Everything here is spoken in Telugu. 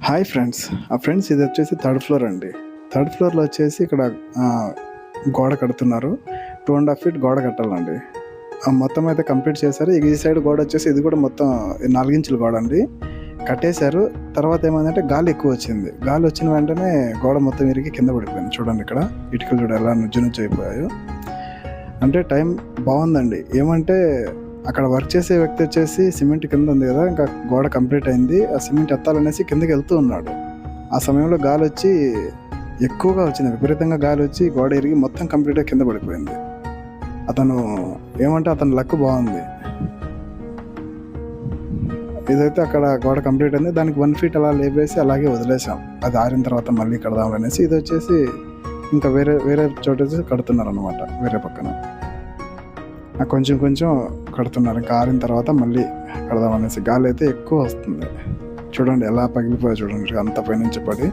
Hi friends. ఫ్రెండ్స్ ఇది వచ్చేసి థర్డ్ ఫ్లోర్ అండి. థర్డ్ ఫ్లోర్లో వచ్చేసి ఇక్కడ గోడ కడుతున్నారు. 2.5 feet గోడ కట్టాలండి. మొత్తం అయితే కంప్లీట్ చేశారు. ఈ సైడ్ గోడ వచ్చేసి ఇది కూడా మొత్తం 4 ఇంచుల గోడ అండి. కట్టేశారు. తర్వాత ఏమైందంటే గాలి ఎక్కువ వచ్చింది. గాలి వచ్చిన వెంటనే గోడ మొత్తం ఇరిగి కింద పడిపోయింది. చూడండి ఇక్కడ ఇటుకలు చూడ ఎలా నుజ్జు అయిపోయాయో. అంటే టైం బాగుందండి. ఏమంటే అక్కడ వర్క్ చేసే వ్యక్తి వచ్చేసి సిమెంట్ కింద ఉంది కదా, ఇంకా గోడ కంప్లీట్ అయింది. ఆ సిమెంట్ ఎత్తాలనేసి కిందకి వెళ్తూ ఉన్నాడు. ఆ సమయంలో గాలి వచ్చి ఎక్కువగా వచ్చింది, విపరీతంగా గాలి వచ్చి గోడ ఇరిగి మొత్తం కంప్లీట్గా కింద పడిపోయింది. అతను లక్ బాగుంది. ఇదైతే అక్కడ గోడ కంప్లీట్ అయింది. దానికి 1 feet అలా లేపేసి అలాగే వదిలేసాం. అది ఆరిన తర్వాత మళ్ళీ కడదాం అనేసి. ఇది వచ్చేసి ఇంకా వేరే చోట కడుతున్నారు అనమాట, వేరే పక్కన కొంచెం కడుతున్నారు. ఇంకా ఆరిన తర్వాత మళ్ళీ కడదాం అనేసి. గాలి అయితే ఎక్కువ వస్తుంది. చూడండి ఎలా పగిలిపోయా, చూడండి అంత పైనుంచి పడి